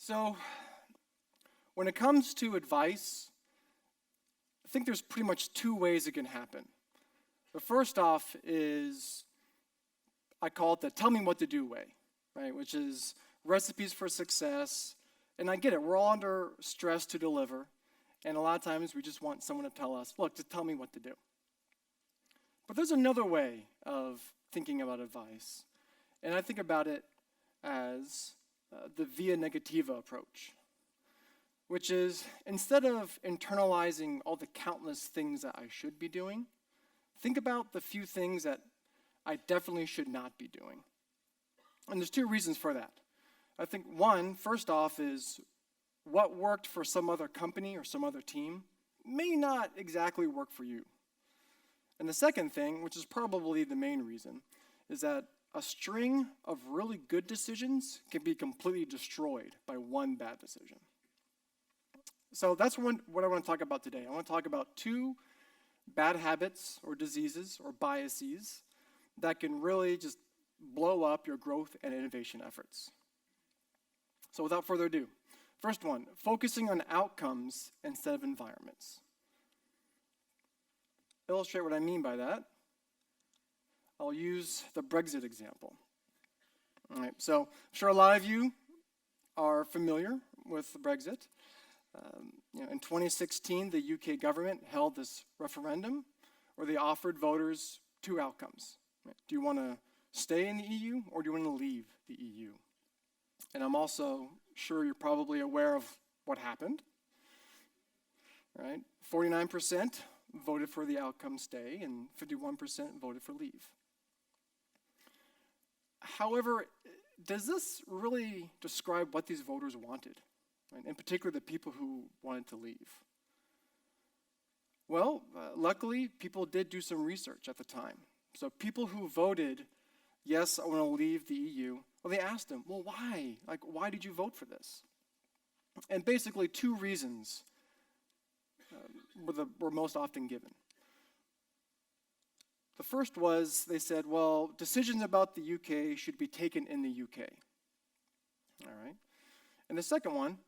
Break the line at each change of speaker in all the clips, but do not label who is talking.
So, when it comes to advice, I think there's pretty much two ways it can happen. The first off is, I call it the tell me what to do way, right? Which is recipes for success. And I get it, we're all under stress to deliver. And a lot of times we just want someone to tell us, look, just tell me what to do. But there's another way of thinking about advice. And I think about it as the via negativa approach, which is instead of internalizing all the countless things that I should be doing, think about the few things that I definitely should not be doing. And there's two reasons for that. I think one, first off, is what worked for some other company or some other team may not exactly work for you. And the second thing, which is probably the main reason, is that a string of really good decisions can be completely destroyed by one bad decision. So that's what I want to talk about today. I want to talk about two bad habits or diseases or biases that can really just blow up your growth and innovation efforts. So without further ado, first one, focusing on outcomes instead of environments. Illustrate what I mean by that. I'll use the Brexit example. All right, so I'm sure a lot of you are familiar with Brexit. In 2016, the UK government held this referendum where they offered voters two outcomes. Right? Do you want to stay in the EU or do you want to leave the EU? And I'm also sure you're probably aware of what happened. Right? 49% voted for the outcome stay and 51% voted for leave. However, does this really describe what these voters wanted? Right? In particular, the people who wanted to leave. Well, luckily, people did do some research at the time. So people who voted, yes, I want to leave the EU, well, they asked them, well, why? Like, why did you vote for this? And basically, two reasons were most often given. The first was, they said, well, decisions about the UK should be taken in the UK. All right. And the second one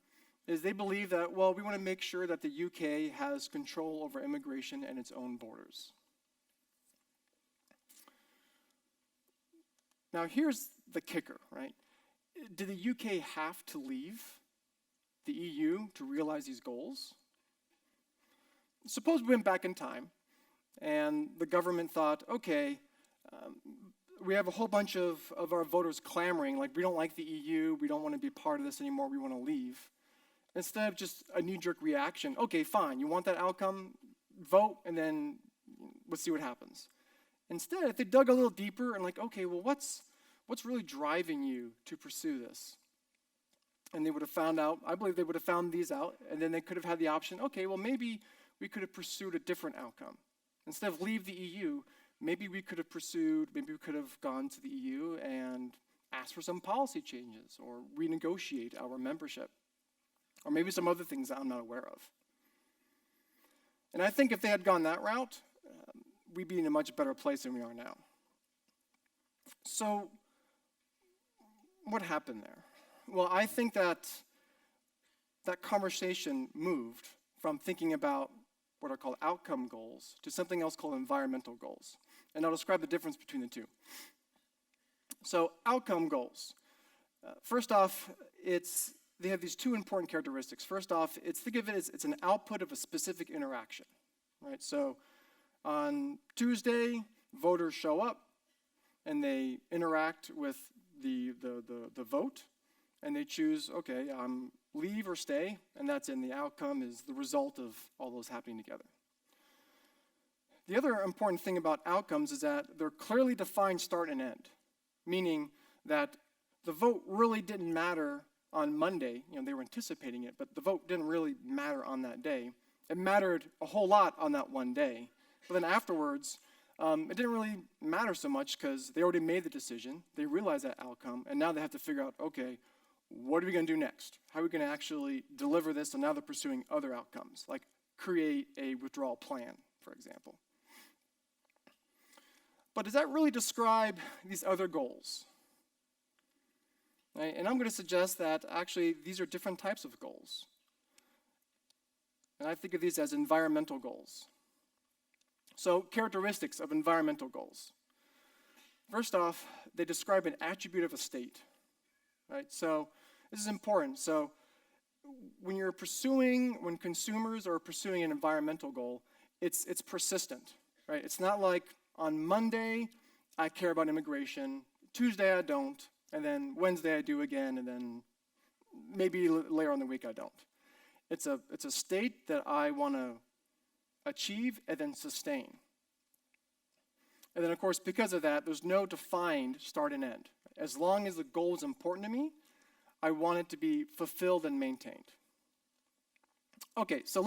is they believe that, well, we want to make sure that the UK has control over immigration and its own borders. Now, here's the kicker, right? Did the UK have to leave the EU to realize these goals? Suppose we went back in time and the government thought, okay, we have a whole bunch of our voters clamoring, like, we don't like the EU, we don't want to be part of this anymore, we want to leave. Instead of just a knee-jerk reaction, okay, fine, you want that outcome, vote, and then let's see what happens. Instead, if they dug a little deeper and like, okay, well, what's really driving you to pursue this? And they would have found out, I believe they would have found these out, and then they could have had the option, okay, well, maybe we could have pursued a different outcome. Instead of leave the EU, maybe we could have gone to the EU and asked for some policy changes or renegotiate our membership, or maybe some other things that I'm not aware of. And I think if they had gone that route, we'd be in a much better place than we are now. So, what happened there? Well, I think that conversation moved from thinking about what are called outcome goals to something else called environmental goals. And I'll describe the difference between the two. So, outcome goals. First off, they have these two important characteristics. First off, think of it as it's an output of a specific interaction, right? So, on Tuesday, voters show up and they interact with the vote, and they choose, okay, leave or stay, and that's in the outcome is the result of all those happening together. The other important thing about outcomes is that they're clearly defined start and end, meaning that the vote really didn't matter on Monday. They were anticipating it, but the vote didn't really matter on that day. It mattered a whole lot on that one day, but then afterwards, it didn't really matter so much because they already made the decision, they realized that outcome, and now they have to figure out, okay, what are we going to do next? How are we going to actually deliver this? And now they're pursuing other outcomes, like create a withdrawal plan, for example. But does that really describe these other goals? right? And I'm going to suggest that actually these are different types of goals. And I think of these as environmental goals. So, characteristics of environmental goals. First off, they describe an attribute of a state, right? So, this is important. So, when consumers are pursuing an environmental goal, it's persistent, right? It's not like on Monday, I care about immigration, Tuesday I don't, and then Wednesday I do again, and then maybe later on the week I don't. It's a state that I want to achieve and then sustain. And then, of course, because of that, there's no defined start and end. As long as the goal is important to me, I want it to be fulfilled and maintained. Okay, so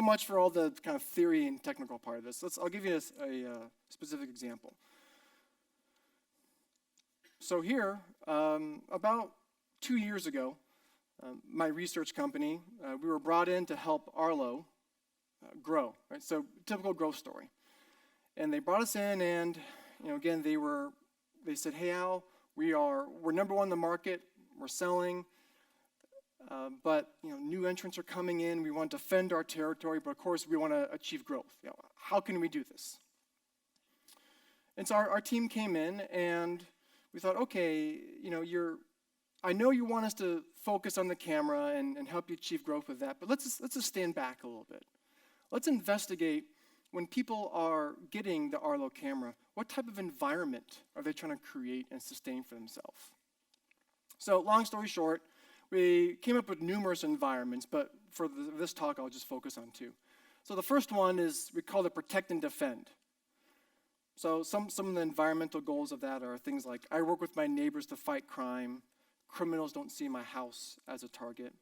much for all the kind of theory and technical part of this. I'll give you a specific example. So here, about 2 years ago, my research company, we were brought in to help Arlo grow, right? So typical growth story. And they brought us in, and again, they said, "Hey, Al, we're number one in the market. We're selling, but new entrants are coming in. We want to defend our territory, but of course, we want to achieve growth. How can we do this?" And so our team came in, and we thought, okay, I know you want us to focus on the camera and help you achieve growth with that, but let's just stand back a little bit. Let's investigate. When people are getting the Arlo camera, what type of environment are they trying to create and sustain for themselves? So long story short, we came up with numerous environments, but for this talk, I'll just focus on two. So the first one is, we call it protect and defend. So some of the environmental goals of that are things like, I work with my neighbors to fight crime, criminals don't see my house as a target.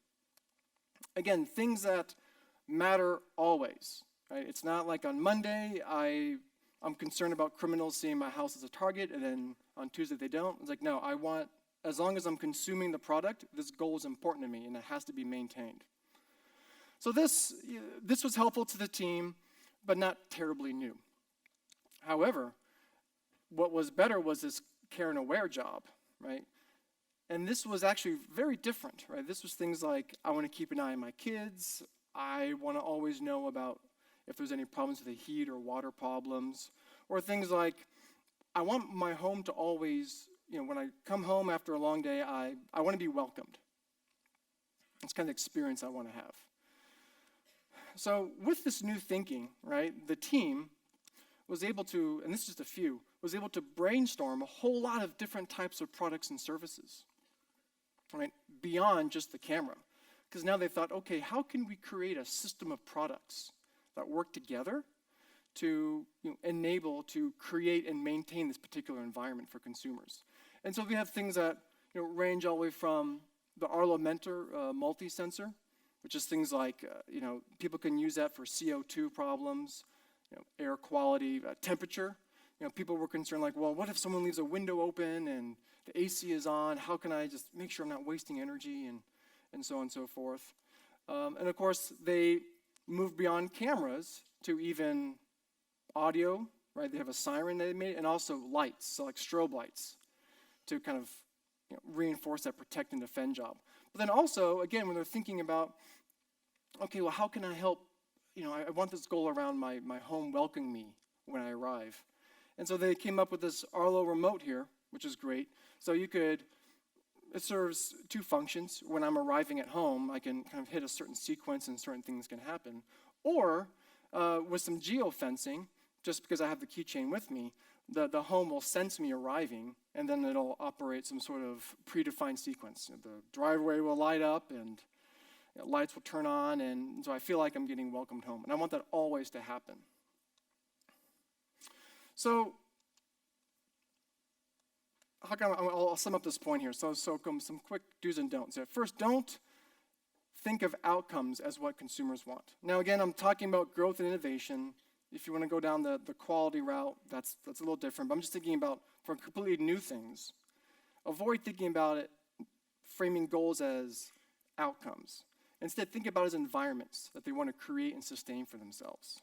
Again, things that matter always. Right? It's not like on Monday, I'm concerned about criminals seeing my house as a target, and then on Tuesday they don't. It's like, no, as long as I'm consuming the product, this goal is important to me, and it has to be maintained. So this was helpful to the team, but not terribly new. However, what was better was this care and aware job, right? And this was actually very different, right? This was things like, I want to keep an eye on my kids. I want to always know about if there's any problems with the heat or water problems, or things like, I want my home to always, when I come home after a long day, I want to be welcomed. It's kind of the experience I want to have. So with this new thinking, right, the team was able to, and this is just a few, was able to brainstorm a whole lot of different types of products and services, right, beyond just the camera. Because now they thought, okay, how can we create a system of products that work together to enable, to create and maintain this particular environment for consumers. And so we have things that range all the way from the Arlo Mentor multi-sensor, which is things like, people can use that for CO2 problems, air quality, temperature. People were concerned like, well, what if someone leaves a window open and the AC is on? How can I just make sure I'm not wasting energy and so on and so forth. And of course, they moved beyond cameras to even audio, right? They have a siren they made, and also lights, so like strobe lights, to kind of reinforce that protect and defend job. But then also, again, when they're thinking about, okay, well, how can I help? I want this goal around my home welcoming me when I arrive. And so they came up with this Arlo remote here, which is great. So it serves two functions. When I'm arriving at home, I can kind of hit a certain sequence and certain things can happen. Or with some geofencing, just because I have the keychain with me, the home will sense me arriving, and then it'll operate some sort of predefined sequence. The driveway will light up, and lights will turn on, and so I feel like I'm getting welcomed home. And I want that always to happen. So I'll sum up this point here. So some quick do's and don'ts. First, don't think of outcomes as what consumers want. Now, again, I'm talking about growth and innovation. If you want to go down the quality route, that's a little different. But I'm just thinking about for completely new things. Avoid thinking about it, framing goals as outcomes. Instead, think about it as environments that they want to create and sustain for themselves.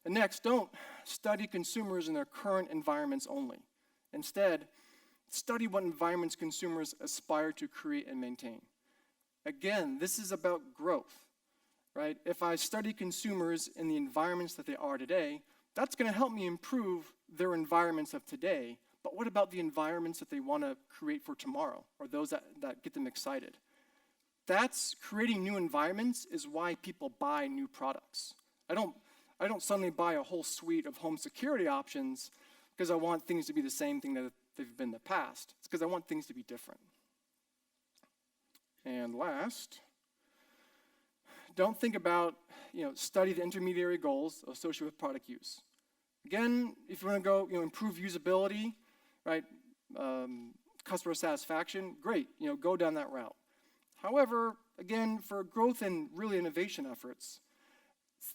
And next, don't study consumers in their current environments only. Instead, Study what environments consumers aspire to create and maintain. Again, this is about growth, right? If I study consumers in the environments that they are today, that's going to help me improve their environments of today. But what about the environments that they want to create for tomorrow, or those that get them excited? That's creating new environments is why people buy new products. I don't suddenly buy a whole suite of home security options because I want things to be the same thing that they've been in the past. It's because I want things to be different. And last, don't think about, study the intermediary goals associated with product use. Again, if you want to go, improve usability, right, customer satisfaction, great, go down that route. However, again, for growth and really innovation efforts,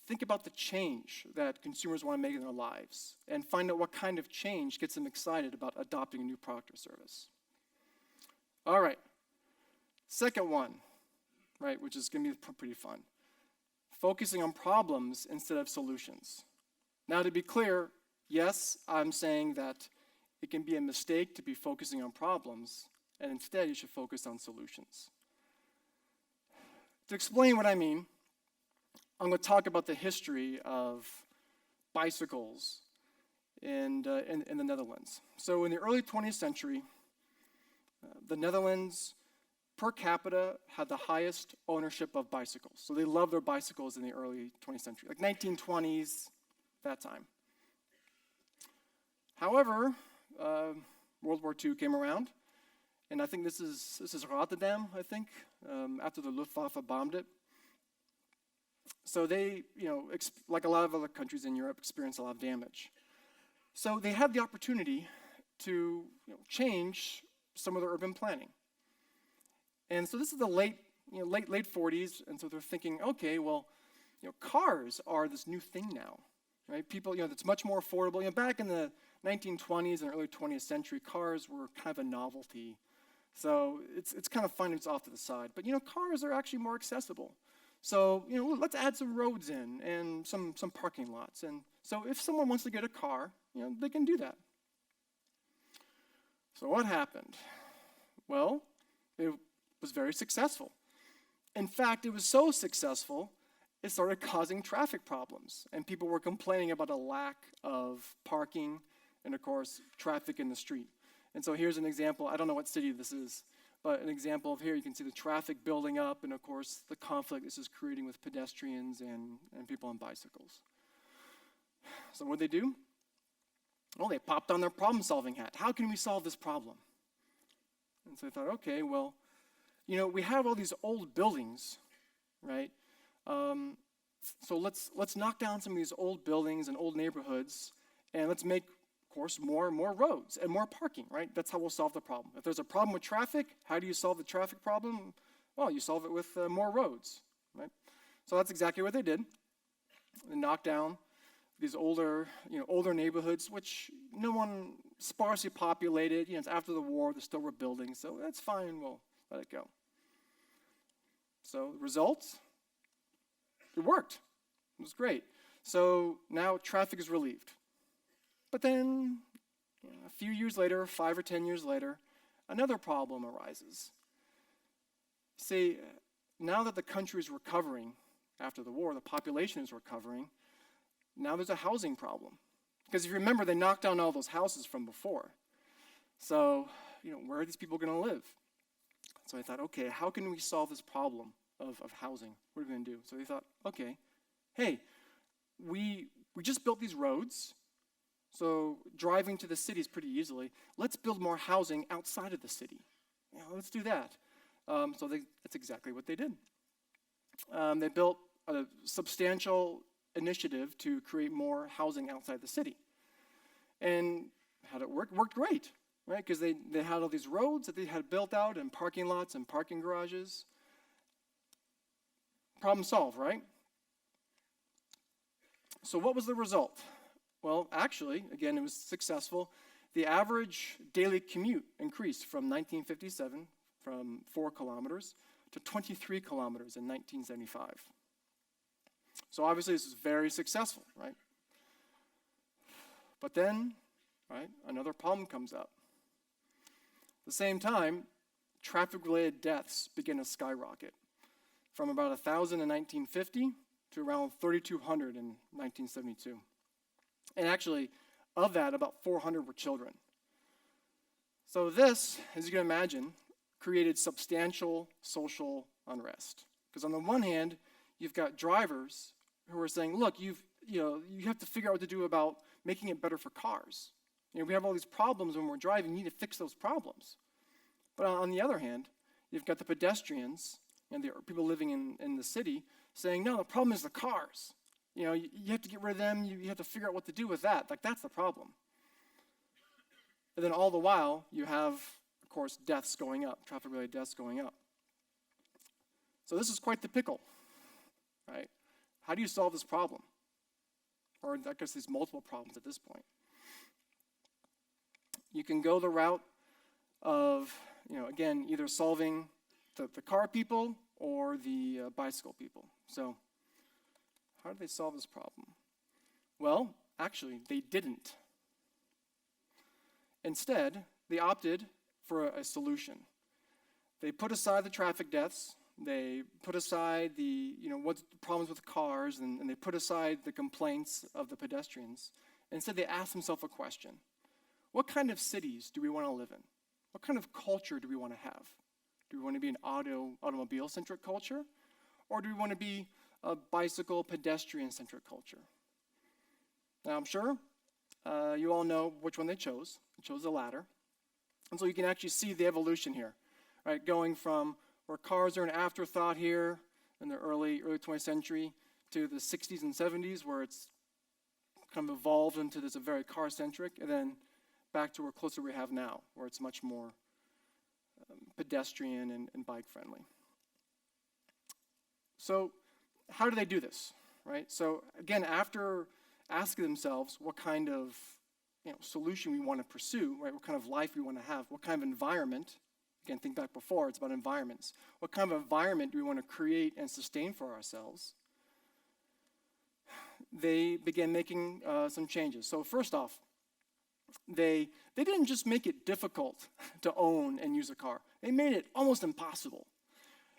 think about the change that consumers want to make in their lives and find out what kind of change gets them excited about adopting a new product or service. All right, second one, right, which is going to be pretty fun. Focusing on problems instead of solutions. Now, to be clear, yes, I'm saying that it can be a mistake to be focusing on problems, and instead you should focus on solutions. To explain what I mean, I'm going to talk about the history of bicycles in the Netherlands. So in the early 20th century, the Netherlands, per capita, had the highest ownership of bicycles. So they loved their bicycles in the early 20th century, like 1920s, that time. However, World War II came around, and I think this is Rotterdam, I think, after the Luftwaffe bombed it. So they, like a lot of other countries in Europe, experienced a lot of damage. So they had the opportunity to change some of their urban planning. And so this is the late 40s, and so they're thinking, okay, well, cars are this new thing now, right? People, it's much more affordable. Back in the 1920s and early 20th century, cars were kind of a novelty. So it's kind of fun, it's off to the side. But cars are actually more accessible. So let's add some roads in and some parking lots. And so if someone wants to get a car, they can do that. So what happened? Well, it was very successful. In fact, it was so successful, it started causing traffic problems. And people were complaining about a lack of parking and, of course, traffic in the street. And so here's an example. I don't know what city this is, but an example of here, you can see the traffic building up and, of course, the conflict this is creating with pedestrians and people on bicycles. So what did they do? Well, they popped on their problem-solving hat. How can we solve this problem? And so they thought, okay, well, we have all these old buildings, right? So let's knock down some of these old buildings and old neighborhoods, and let's make, of course, more roads and more parking, right? That's how we'll solve the problem. If there's a problem with traffic, how do you solve the traffic problem? Well, you solve it with more roads, right? So that's exactly what they did. They knocked down these older neighborhoods, which no one, sparsely populated. It's after the war, there still were buildings, so that's fine. We'll let it go. So results, it worked. It was great. So now traffic is relieved. But then, a few years later, 5 or 10 years later, another problem arises. See, now that the country is recovering after the war, the population is recovering, now there's a housing problem. Because if you remember, they knocked down all those houses from before. So, where are these people going to live? So I thought, okay, how can we solve this problem of housing? What are we going to do? So they thought, okay, hey, we just built these roads, so driving to the cities pretty easily. Let's build more housing outside of the city. Let's do that. So that's exactly what they did. They built a substantial initiative to create more housing outside the city. And how did it work? It worked great, right? Because they had all these roads that they had built out and parking lots and parking garages. Problem solved, right? So what was the result? Well, actually, again, it was successful. The average daily commute increased from 1957, from 4 kilometers, to 23 kilometers in 1975. So obviously this is very successful, right? But then, right, another problem comes up. At the same time, traffic-related deaths began to skyrocket from about 1,000 in 1950 to around 3,200 in 1972. And actually, of that, about 400 were children. So this, as you can imagine, created substantial social unrest. Because on the one hand, you've got drivers who are saying, look, you have to figure out what to do about making it better for cars. We have all these problems when we're driving. You need to fix those problems. But on the other hand, you've got the pedestrians and the people living in the city saying, no, the problem is the cars. You have to get rid of them. You have to figure out what to do with that. Like, that's the problem. And then all the while, you have, of course, deaths going up, traffic-related deaths going up. So this is quite the pickle, right? How do you solve this problem? Or I guess these multiple problems at this point. You can go the route of, again, either solving the car people or the bicycle people. So how did they solve this problem? Well, actually, they didn't. Instead, they opted for a solution. They put aside the traffic deaths. They put aside the problems with cars, and they put aside the complaints of the pedestrians. Instead, they asked themselves a question. What kind of cities do we want to live in? What kind of culture do we want to have? Do we want to be an automobile-centric culture? Or do we want to be a bicycle, pedestrian-centric culture? Now, I'm sure you all know which one they chose. They chose the latter. And so you can actually see the evolution here, right? Going from where cars are an afterthought here in the early 20th century to the 60s and 70s, where it's kind of evolved into this very car-centric, and then back to where closer we have now, where it's much more pedestrian and bike-friendly. So how do they do this, right? So again, after asking themselves what kind of solution we want to pursue, right? What kind of life we want to have, what kind of environment. Again, think back before, it's about environments. What kind of environment do we want to create and sustain for ourselves? They began making some changes. So first off, they didn't just make it difficult to own and use a car. They made it almost impossible.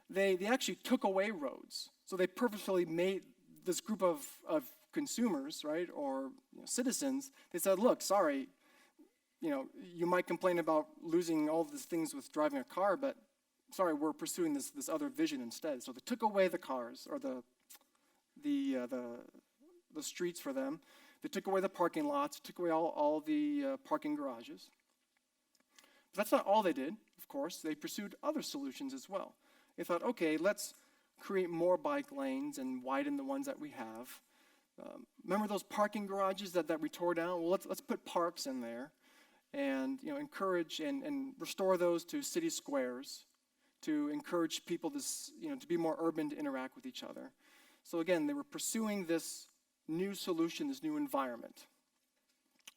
They actually took away roads. So they purposefully made this group of consumers, right, or citizens, they said, look, sorry, you might complain about losing all these things with driving a car, but sorry, we're pursuing this other vision instead. So they took away the cars or the streets for them. They took away the parking lots, took away all the parking garages. But that's not all they did, of course. They pursued other solutions as well. They thought, okay, let's create more bike lanes and widen the ones that we have. Remember those parking garages that we tore down? Well, let's put parks in there and encourage and restore those to city squares to encourage people to be more urban, to interact with each other. So again, they were pursuing this new solution, this new environment.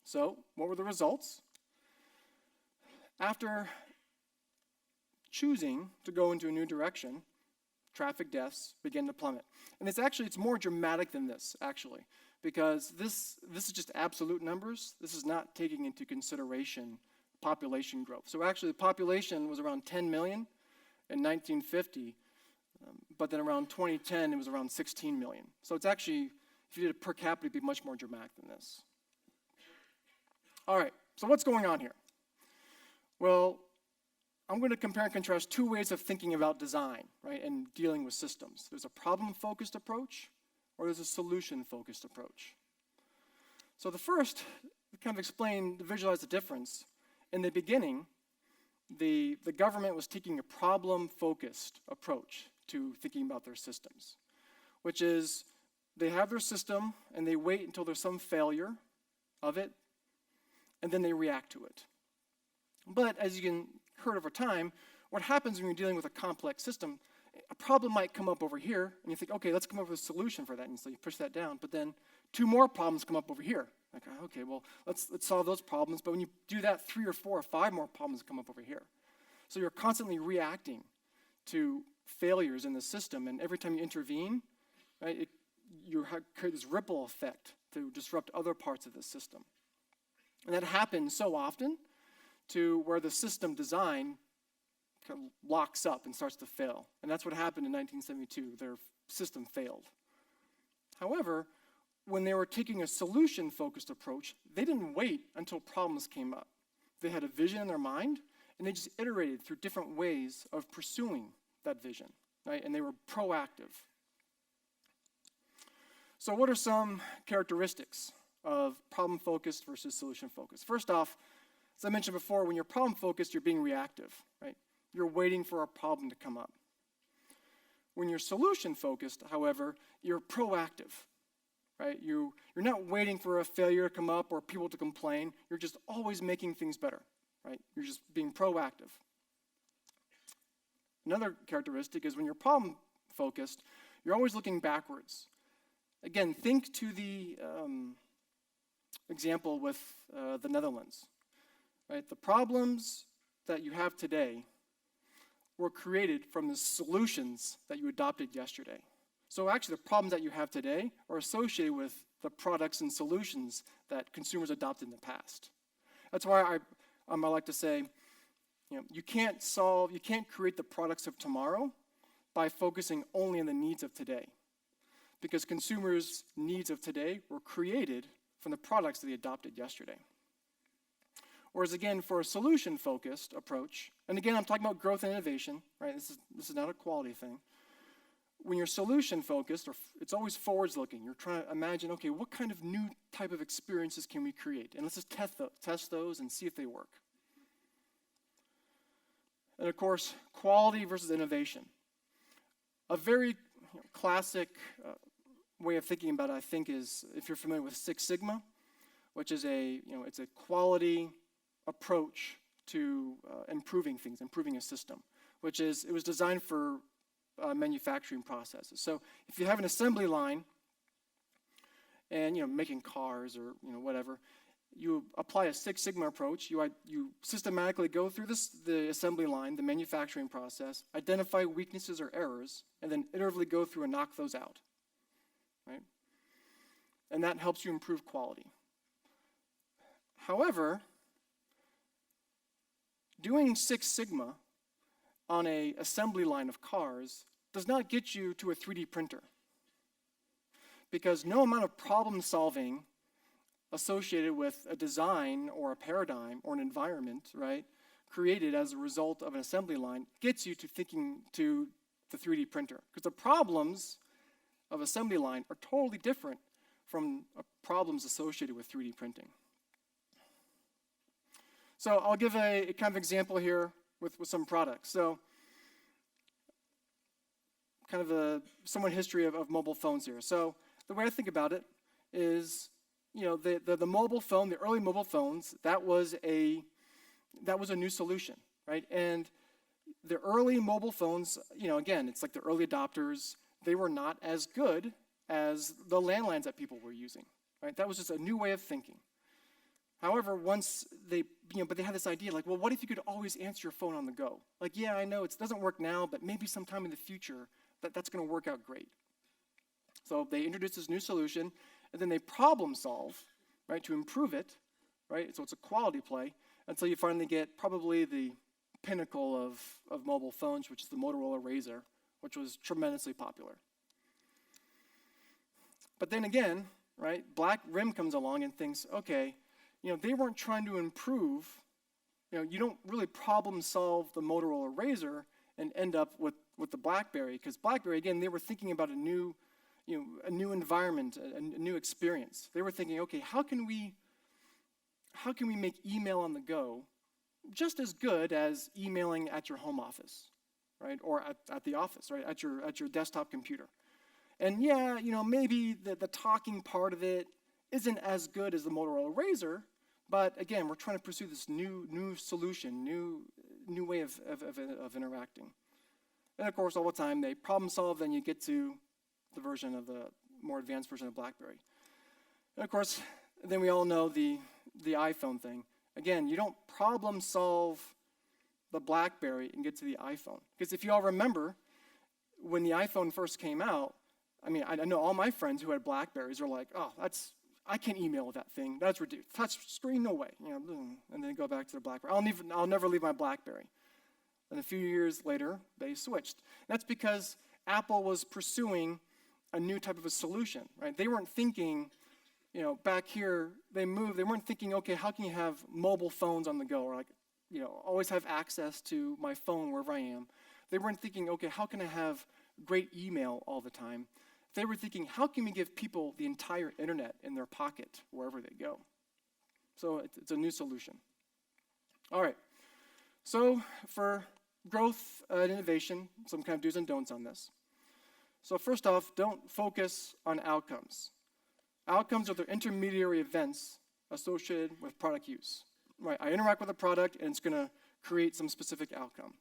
So what were the results? After choosing to go into a new direction, traffic deaths began to plummet. And it's more dramatic than this, actually, because this is just absolute numbers. This is not taking into consideration population growth. So actually, the population was around 10 million in 1950, but then around 2010, it was around 16 million. So it's actually, if you did it per capita, it'd be much more dramatic than this. All right, so what's going on here? Well, I'm going to compare and contrast two ways of thinking about design, right, and dealing with systems. There's a problem-focused approach, or there's a solution-focused approach. So the first, to kind of visualize the difference. In the beginning, the government was taking a problem-focused approach to thinking about their systems, which is they have their system and they wait until there's some failure of it, and then they react to it. But as you can heard over time, what happens when you're dealing with a complex system, a problem might come up over here, and you think, okay, let's come up with a solution for that, and so you push that down, but then two more problems come up over here. Like, okay, well, let's solve those problems, but when you do that, 3 or 4 or 5 more problems come up over here. So you're constantly reacting to failures in the system, and every time you intervene, right, you create this ripple effect to disrupt other parts of the system. And that happens so often to where the system design kind of locks up and starts to fail. And that's what happened in 1972. Their system failed. However, when they were taking a solution-focused approach, they didn't wait until problems came up. They had a vision in their mind, and they just iterated through different ways of pursuing that vision, right? And they were proactive. So what are some characteristics of problem-focused versus solution-focused? First off, as I mentioned before, when you're problem-focused, you're being reactive, right? You're waiting for a problem to come up. When you're solution-focused, however, you're proactive, right? You're not waiting for a failure to come up or people to complain. You're just always making things better, right? You're just being proactive. Another characteristic is when you're problem-focused, you're always looking backwards. Again, think to the example with the Netherlands, right? The problems that you have today were created from the solutions that you adopted yesterday. So actually, the problems that you have today are associated with the products and solutions that consumers adopted in the past. That's why I like to say, you can't create the products of tomorrow by focusing only on the needs of today. Because consumers' needs of today were created from the products that they adopted yesterday. Whereas again, for a solution-focused approach, and again, I'm talking about growth and innovation, right? This is not a quality thing. When you're solution-focused, it's always forwards-looking. You're trying to imagine, okay, what kind of new type of experiences can we create? And let's just test those and see if they work. And of course, quality versus innovation. A very classic way of thinking about it, I think, is if you're familiar with Six Sigma, which is it's a quality approach to improving things, improving a system, it was designed for manufacturing processes. So if you have an assembly line and making cars or whatever, you apply a Six Sigma approach. You systematically go through the assembly line, the manufacturing process, identify weaknesses or errors, and then iteratively go through and knock those out, right? And that helps you improve quality. However, doing Six Sigma on an assembly line of cars does not get you to a 3D printer. Because no amount of problem solving associated with a design or a paradigm or an environment, right, created as a result of an assembly line gets you to thinking to the 3D printer. Because the problems of assembly line are totally different from problems associated with 3D printing. So I'll give a kind of example here with some products. So kind of a somewhat history of mobile phones here. So the way I think about it is, the mobile phone, the early mobile phones, that was a new solution, right? And the early mobile phones, again, it's like the early adopters, they were not as good as the landlines that people were using, right? That was just a new way of thinking. However, once they had this idea, like, well, what if you could always answer your phone on the go? Like, yeah, I know it doesn't work now, but maybe sometime in the future, that's going to work out great. So they introduced this new solution, and then they problem solve, right, to improve it, right? So it's a quality play until you finally get probably the pinnacle of mobile phones, which is the Motorola Razr, which was tremendously popular. But then again, right, Black Rim comes along and thinks, okay, they weren't trying to improve. You don't really problem solve the Motorola Razr and end up with the BlackBerry, because BlackBerry, again, they were thinking about a new environment, a new experience. They were thinking, okay, how can we make email on the go just as good as emailing at your home office, right, or at the office, right, at your desktop computer. And yeah, maybe the talking part of it isn't as good as the Motorola Razr, but again, we're trying to pursue this new solution, new way of interacting. And of course, all the time they problem solve, then you get to the version of the more advanced version of BlackBerry. And of course, then we all know the iPhone thing. Again, you don't problem solve the BlackBerry and get to the iPhone. Because if you all remember, when the iPhone first came out, I know all my friends who had BlackBerries are like, oh, I can't email with that thing. That's ridiculous. Touch screen, no way. And then go back to their BlackBerry. I'll never leave my BlackBerry. And a few years later, they switched. That's because Apple was pursuing a new type of a solution, right? They weren't thinking, back here, they weren't thinking, okay, how can you have mobile phones on the go, or always have access to my phone wherever I am. They weren't thinking, okay, how can I have great email all the time? They were thinking, how can we give people the entire internet in their pocket wherever they go? So it's a new solution. All right, so for growth and innovation, some kind of do's and don'ts on this. So first off, don't focus on outcomes. Outcomes are the intermediary events associated with product use. Right, I interact with a product and it's going to create some specific outcome.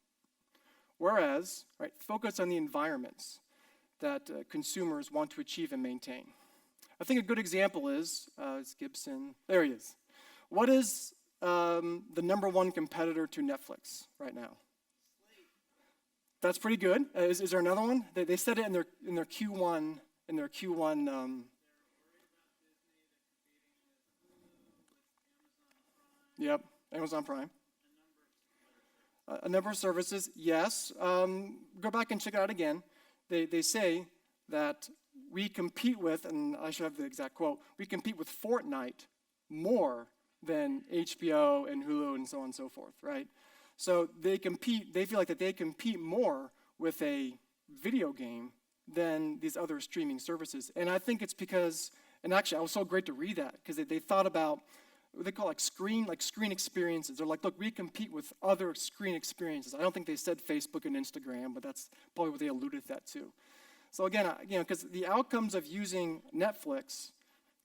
Whereas, right, focus on the environments that consumers want to achieve and maintain. I think a good example is Gibson. There he is. What is the number one competitor to Netflix right now? That's pretty good. Is there another one? They said it in their Q1 Yep, Amazon Prime. A number of services, yes. Go back and check it out again. They say that we compete with, and I should have the exact quote, we compete with Fortnite more than HBO and Hulu and so on and so forth, right? So they feel like that they compete more with a video game than these other streaming services. And I think it's because, and actually it was so great to read that, because they thought about what they call screen experiences. They're like, look, we compete with other screen experiences. I don't think they said Facebook and Instagram, but that's probably what they alluded to that too. So again, because the outcomes of using Netflix,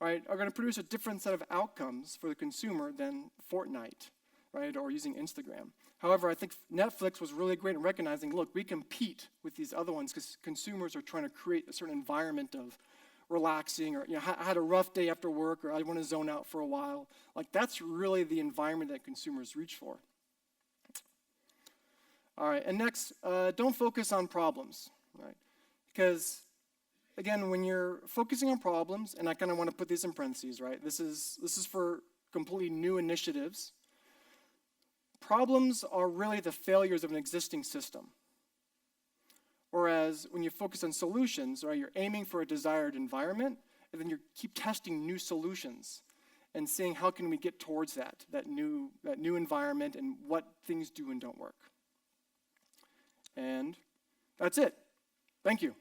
right, are going to produce a different set of outcomes for the consumer than Fortnite, right, or using Instagram. However, I think Netflix was really great in recognizing, look, we compete with these other ones because consumers are trying to create a certain environment of relaxing, or I had a rough day after work, or I want to zone out for a while. That's really the environment that consumers reach for. All right, and next, don't focus on problems, right? Because again, when you're focusing on problems, and I kind of want to put these in parentheses, right? This is for completely new initiatives. Problems are really the failures of an existing system. Whereas when you focus on solutions, right, you're aiming for a desired environment, and then you keep testing new solutions and seeing how can we get towards that new environment and what things do and don't work. And that's it. Thank you.